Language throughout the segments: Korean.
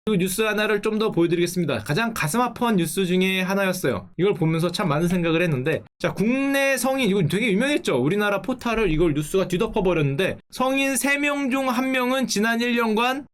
그 뉴스 하나를 좀 더 보여드리겠습니다. 가장 가슴 아파한 뉴스 중에 하나였어요. 이걸 보면서 참 많은 생각을 했는데, 자, 국내 성인, 이거 되게 유명했죠. 우리나라 포탈을 이걸 뉴스가 뒤덮어버렸는데, 성인 3명 중 1명은 지난 1년간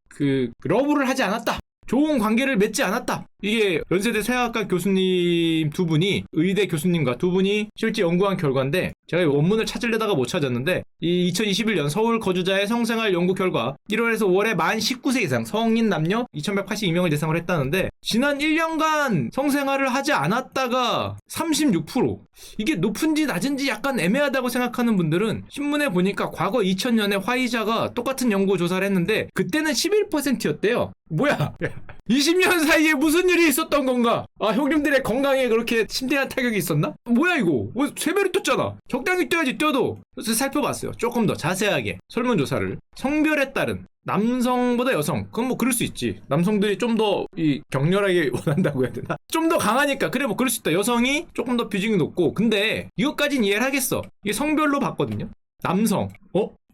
러브를 하지 않았다. 좋은 관계를 맺지 않았다. 이게 연세대 생활학과 교수님 두 분이, 의대 교수님과 두 분이 실제 연구한 결과인데, 제가 원문을 찾으려다가 못 찾았는데, 이 2021년 서울 거주자의 성생활 연구 결과 1월에서 5월에 만 19세 이상 성인 남녀 2182명을 대상으로 했다는데, 지난 1년간 성생활을 하지 않았다가 36%. 이게 높은지 낮은지 약간 애매하다고 생각하는 분들은 신문에 보니까 과거 2000년에 화이자가 똑같은 연구 조사를 했는데 그때는 11%였대요. 뭐야? 20년 사이에 무슨 일이 있었던 건가? 아, 형님들의 건강에 그렇게 심대한 타격이 있었나? 뭐야 이거? 뭐 3배로 뛰었잖아. 적당히 뛰어야지. 뛰어도. 그래서 살펴봤어요. 조금 더 자세하게 설문조사를. 성별에 따른 남성보다 여성, 그건 뭐 그럴 수 있지. 남성들이 좀 더 격렬하게 원한다고 해야 되나? 좀 더 강하니까 그래 뭐 그럴 수 있다. 여성이 조금 더 비중이 높고. 근데 이것까진 이해를 하겠어. 이게 성별로 봤거든요. 남성.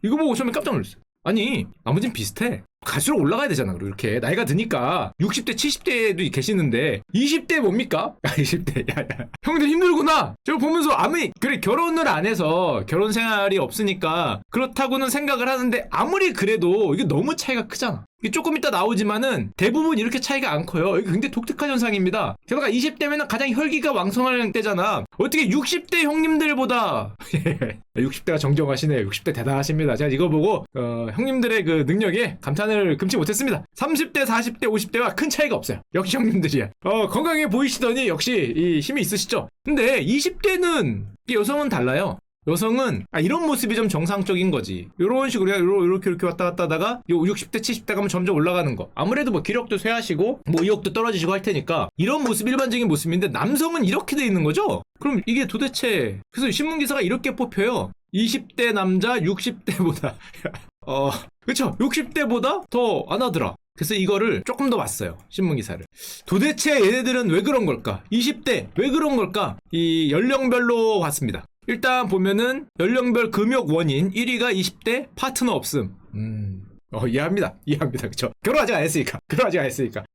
이거 보고 처음에 깜짝 놀랐어요. 아니, 나머진 비슷해. 갈수록 올라가야 되잖아. 이렇게 나이가 드니까 60대 70대도 계시는데 20대 뭡니까? 20대 야. 형들 힘들구나. 저거 보면서 아무리 그래 결혼을 안 해서 결혼 생활이 없으니까 그렇다고는 생각을 하는데, 아무리 그래도 이게 너무 차이가 크잖아. 이게 조금 이따 나오지만은 대부분 이렇게 차이가 안 커요. 이게 굉장히 독특한 현상입니다. 게다가 20대면 가장 혈기가 왕성할 때잖아. 어떻게 60대 형님들보다 60대가 정정하시네요. 60대 대단하십니다. 제가 이거 보고 형님들의 그 능력에 감탄을 금치 못했습니다. 30대, 40대, 50대와 큰 차이가 없어요. 역시 형님들이야. 건강해 보이시더니 역시 이 힘이 있으시죠. 근데 20대는 여성은 달라요. 여성은 이런 모습이 좀 정상적인 거지. 이런 식으로 이렇게 왔다 갔다 하다가 60대 70대 가면 점점 올라가는 거. 아무래도 뭐 기력도 쇠하시고 뭐 의욕도 떨어지시고 할 테니까 이런 모습 일반적인 모습인데, 남성은 이렇게 돼 있는 거죠. 그럼 이게 도대체, 그래서 신문기사가 이렇게 뽑혀요. 20대 남자 60대보다 그쵸, 60대보다 더 안 하더라. 그래서 이거를 조금 더 봤어요. 신문기사를. 도대체 얘네들은 왜 그런 걸까? 20대 왜 그런 걸까? 이 연령별로 봤습니다. 일단 보면은 연령별 금욕 원인 1위가 20대 파트너 없음. 이해합니다. 그쵸? 결혼하지 않았으니까.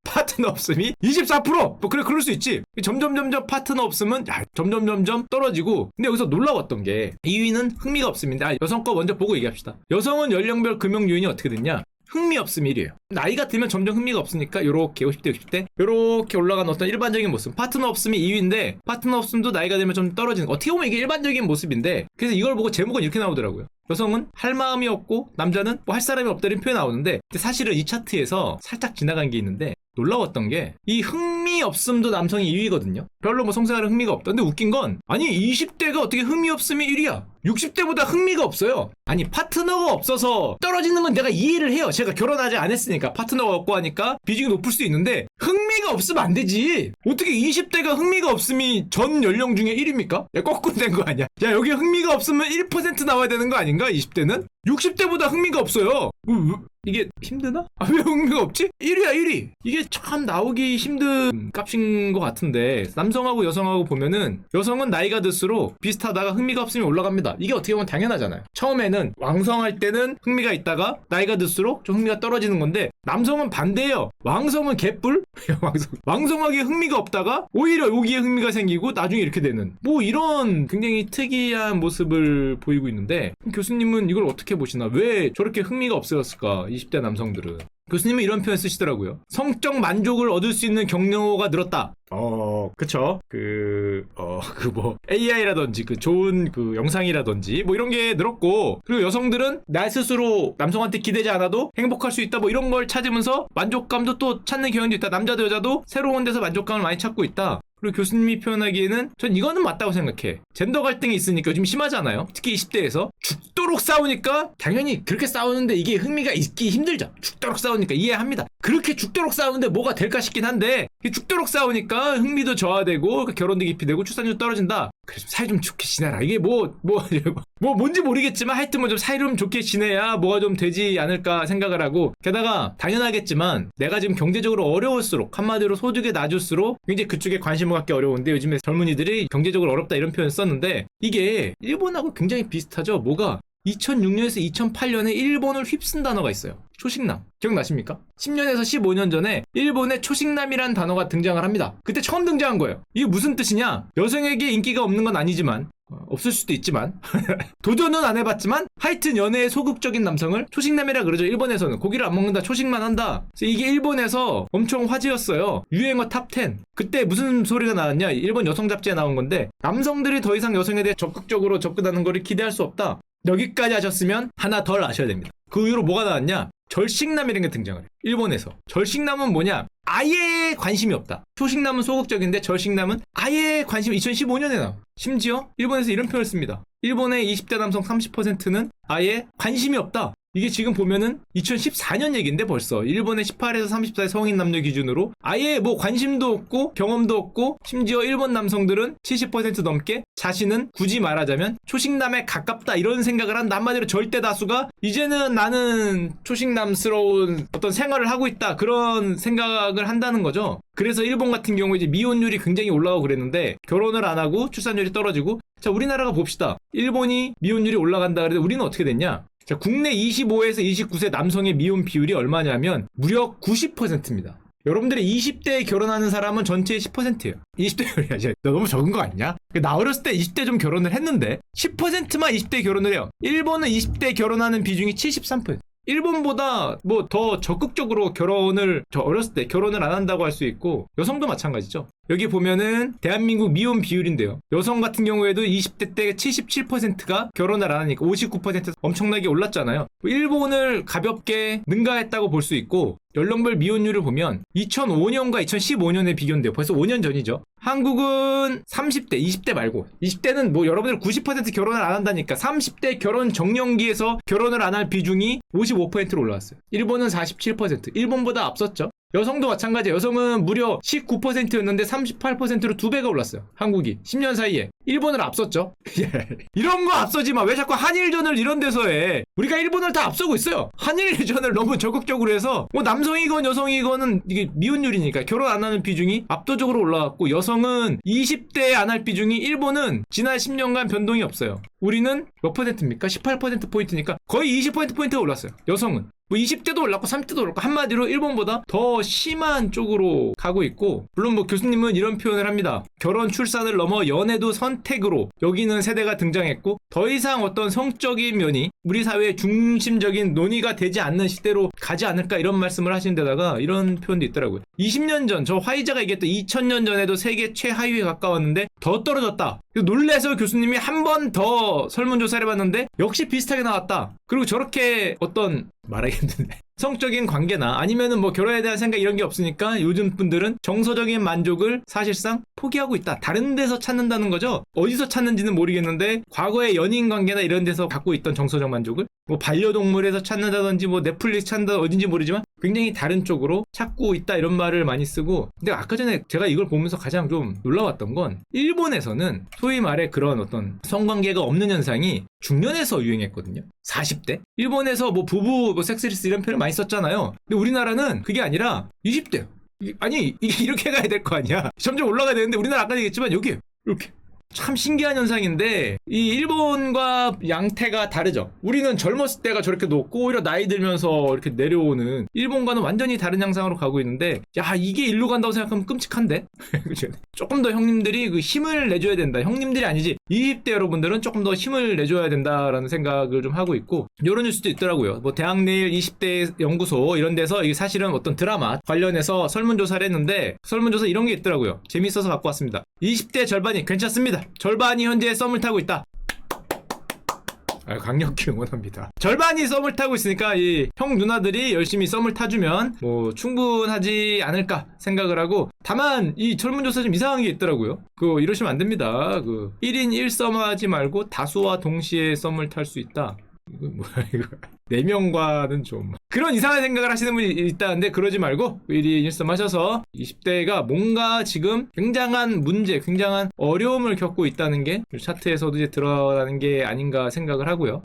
파트너 없음이 24%! 뭐, 그럴 수 있지. 점점 파트너 없음은, 점점 떨어지고. 근데 여기서 놀라웠던 게, 2위는 흥미가 없음인데, 여성 거 먼저 보고 얘기합시다. 여성은 연령별 금욕 요인이 어떻게 됐냐? 흥미 없음 1위에요. 나이가 들면 점점 흥미가 없으니까 요렇게 50대 60대 요렇게 올라가는 어떤 일반적인 모습. 파트너 없음이 2위인데 파트너 없음도 나이가 들면 좀 떨어지는 거. 어떻게 보면 이게 일반적인 모습인데, 그래서 이걸 보고 제목은 이렇게 나오더라고요. 여성은 할 마음이 없고 남자는 뭐 할 사람이 없다는 표현 나오는데, 근데 사실은 이 차트에서 살짝 지나간 게 있는데, 놀라웠던 게 이 흥미 없음도 남성이 2위거든요. 별로 뭐 성생활에 흥미가 없다. 근데 웃긴 건, 아니 20대가 어떻게 흥미 없음이 1위야? 60대보다 흥미가 없어요. 아니 파트너가 없어서 떨어지는 건 내가 이해를 해요. 제가 결혼하지 않았으니까 파트너가 없고 하니까 비중이 높을 수 있는데, 흥미가 없으면 안 되지. 어떻게 20대가 흥미가 없음이 전 연령 중에 1위입니까? 야, 거꾸로 된 거 아니야? 야, 여기 흥미가 없으면 1% 나와야 되는 거 아닌가? 20대는? 60대보다 흥미가 없어요. 이게 힘드나? 왜 흥미가 없지? 1위야 1위. 이게 참 나오기 힘든 값인 것 같은데, 남성하고 여성하고 보면은 여성은 나이가 들수록 비슷하다가 흥미가 없으면 올라갑니다. 이게 어떻게 보면 당연하잖아요. 처음에는 왕성할 때는 흥미가 있다가 나이가 들수록 좀 흥미가 떨어지는 건데, 남성은 반대예요. 왕성은 개뿔? 왕성하게 흥미가 없다가 오히려 여기에 흥미가 생기고 나중에 이렇게 되는, 뭐 이런 굉장히 특이한 모습을 보이고 있는데, 교수님은 이걸 어떻게 보시나? 왜 저렇게 흥미가 없어졌을까? 20대 남성들은. 교수님은 이런 표현 쓰시더라고요. 성적 만족을 얻을 수 있는 경로가 늘었다. 그쵸. AI라든지, 좋은 영상이라든지, 뭐 이런 게 늘었고, 그리고 여성들은 나 스스로 남성한테 기대지 않아도 행복할 수 있다, 뭐 이런 걸 찾으면서 만족감도 또 찾는 경향도 있다. 남자도 여자도 새로운 데서 만족감을 많이 찾고 있다. 그리고 교수님이 표현하기에는 전 이거는 맞다고 생각해. 젠더 갈등이 있으니까 요즘 심하잖아요. 특히 20대에서 죽도록 싸우니까 당연히 그렇게 싸우는데 이게 흥미가 있기 힘들죠. 죽도록 싸우니까 이해합니다. 그렇게 죽도록 싸우는데 뭐가 될까 싶긴 한데, 죽도록 싸우니까 흥미도 저하되고 결혼도 기피되고 출산율도 떨어진다. 그래서 사이 좀 좋게 지내라. 이게 뭔지 모르겠지만 하여튼 뭐 좀 사이 좀 좋게 지내야 뭐가 좀 되지 않을까 생각을 하고, 게다가 당연하겠지만 내가 지금 경제적으로 어려울수록, 한마디로 소득이 낮을수록 굉장히 그쪽에 관심을 갖기 어려운데, 요즘에 젊은이들이 경제적으로 어렵다 이런 표현을 썼는데, 이게 일본하고 굉장히 비슷하죠. 뭐가? 2006년에서 2008년에 일본을 휩쓴 단어가 있어요. 초식남. 기억나십니까? 10년에서 15년 전에 일본에 초식남이란 단어가 등장을 합니다. 그때 처음 등장한 거예요. 이게 무슨 뜻이냐? 여성에게 인기가 없는 건 아니지만, 없을 수도 있지만 도전은 안 해봤지만 하여튼 연애에 소극적인 남성을 초식남이라 그러죠. 일본에서는 고기를 안 먹는다, 초식만 한다. 그래서 이게 일본에서 엄청 화제였어요. 유행어 탑10. 그때 무슨 소리가 나왔냐? 일본 여성 잡지에 나온 건데, 남성들이 더 이상 여성에 대해 적극적으로 접근하는 것을 기대할 수 없다. 여기까지 하셨으면 하나 덜 아셔야 됩니다. 그 이후로 뭐가 나왔냐? 절식남이라는 게 등장을 해요. 일본에서. 절식남은 뭐냐? 아예 관심이 없다. 초식남은 소극적인데 절식남은 아예 관심이 2015년에 나와. 심지어 일본에서 이런 표현을 씁니다. 일본의 20대 남성 30%는 아예 관심이 없다. 이게 지금 보면은 2014년 얘기인데 벌써 일본의 18에서 30살 성인 남녀 기준으로 아예 뭐 관심도 없고 경험도 없고, 심지어 일본 남성들은 70% 넘게 자신은 굳이 말하자면 초식남에 가깝다 이런 생각을 한다. 한마디로 절대 다수가 이제는 나는 초식남스러운 어떤 생활을 하고 있다, 그런 생각을 한다는 거죠. 그래서 일본 같은 경우에 이제 미혼율이 굉장히 올라가고 그랬는데 결혼을 안 하고 출산율이 떨어지고, 자 우리나라가 봅시다. 일본이 미혼율이 올라간다 그랬는데 우리는 어떻게 됐냐? 자, 국내 25에서 29세 남성의 미혼 비율이 얼마냐면 무려 90%입니다. 여러분들이 20대에 결혼하는 사람은 전체의 10%예요. 20대, 너무 적은 거 아니냐? 나 어렸을 때 20대 좀 결혼을 했는데 10%만 20대에 결혼을 해요. 일본은 20대에 결혼하는 비중이 73%. 일본보다 뭐 더 적극적으로 결혼을, 저 어렸을 때 결혼을 안 한다고 할 수 있고, 여성도 마찬가지죠. 여기 보면은 대한민국 미혼 비율인데요. 여성 같은 경우에도 20대 때 77%가 결혼을 안 하니까 59% 엄청나게 올랐잖아요. 일본을 가볍게 능가했다고 볼 수 있고, 연령별 미혼율을 보면 2005년과 2015년에 비교인데요. 벌써 5년 전이죠. 한국은 30대, 20대 말고 20대는 뭐 여러분들 90% 결혼을 안 한다니까 30대 결혼 정년기에서 결혼을 안 할 비중이 55%로 올라왔어요. 일본은 47%. 일본보다 앞섰죠. 여성도 마찬가지예요. 여성은 무려 19%였는데 38%로 2배가 올랐어요. 한국이 10년 사이에. 일본을 앞섰죠. 이런 거 앞서지 마. 왜 자꾸 한일전을 이런 데서 해? 우리가 일본을 다 앞서고 있어요. 한일전을 너무 적극적으로 해서 뭐 남성이건 여성이건은 이게 미혼율이니까 결혼 안 하는 비중이 압도적으로 올라갔고, 여성은 20대에 안 할 비중이 일본은 지난 10년간 변동이 없어요. 우리는 몇 퍼센트입니까? 18%포인트니까 거의 20%포인트가 올랐어요. 여성은. 뭐 20대도 올랐고 30대도 올랐고, 한마디로 일본보다 더 심한 쪽으로 가고 있고, 물론 뭐 교수님은 이런 표현을 합니다. 결혼 출산을 넘어 연애도 선택으로 여기는 세대가 등장했고, 더 이상 어떤 성적인 면이 우리 사회의 중심적인 논의가 되지 않는 시대로 가지 않을까, 이런 말씀을 하시는 데다가 이런 표현도 있더라고요. 20년 전, 저 화이자가 얘기했던 2000년 전에도 세계 최하위에 가까웠는데 더 떨어졌다. 놀래서 교수님이 한 번 더 설문조사를 해봤는데 역시 비슷하게 나왔다. 그리고 저렇게 어떤, 말하기 힘든데, 성적인 관계나 아니면은 뭐 결혼에 대한 생각 이런 게 없으니까 요즘 분들은 정서적인 만족을 사실상 포기하고 있다. 다른 데서 찾는다는 거죠. 어디서 찾는지는 모르겠는데 과거의 연인 관계나 이런 데서 갖고 있던 정서적 만족을 뭐 반려동물에서 찾는다든지 뭐 넷플릭스 찾는다, 어딘지 모르지만 굉장히 다른 쪽으로 찾고 있다, 이런 말을 많이 쓰고. 근데 아까 전에 제가 이걸 보면서 가장 좀 놀라웠던 건, 일본에서는 소위 말해 그런 어떤 성관계가 없는 현상이 중년에서 유행했거든요. 40대? 일본에서 뭐 부부 뭐 섹스리스 이런 표현을 많이 썼잖아요. 근데 우리나라는 그게 아니라 20대. 아니 이게 이렇게 가야 될 거 아니야. 점점 올라가야 되는데 우리나라 아까 얘기했지만 여기 이렇게. 참 신기한 현상인데, 이 일본과 양태가 다르죠. 우리는 젊었을 때가 저렇게 높고 오히려 나이 들면서 이렇게 내려오는, 일본과는 완전히 다른 양상으로 가고 있는데, 야 이게 일로 간다고 생각하면 끔찍한데? 조금 더 형님들이 그 힘을 내줘야 된다. 형님들이 아니지, 20대 여러분들은 조금 더 힘을 내줘야 된다라는 생각을 좀 하고 있고, 이런 뉴스도 있더라고요. 뭐 대학내일 20대 연구소 이런 데서 이게 사실은 어떤 드라마 관련해서 설문조사를 했는데, 설문조사 이런 게 있더라고요. 재밌어서 갖고 왔습니다. 20대 절반이 괜찮습니다. 절반이 현재 썸을 타고 있다. 강력히 응원합니다. 절반이 썸을 타고 있으니까 이 형 누나들이 열심히 썸을 타주면 뭐 충분하지 않을까 생각을 하고, 다만 이 설문조사 좀 이상한 게 있더라고요. 이러시면 안 됩니다. 1인 1썸 하지 말고 다수와 동시에 썸을 탈 수 있다. 이거 뭐야 이거. 4명과는 좀 그런 이상한 생각을 하시는 분이 있다는데, 그러지 말고 1인 1썸 하셔서 20대가 뭔가 지금 굉장한 문제, 굉장한 어려움을 겪고 있다는 게 차트에서도 이제 드러나는 게 아닌가 생각을 하고요.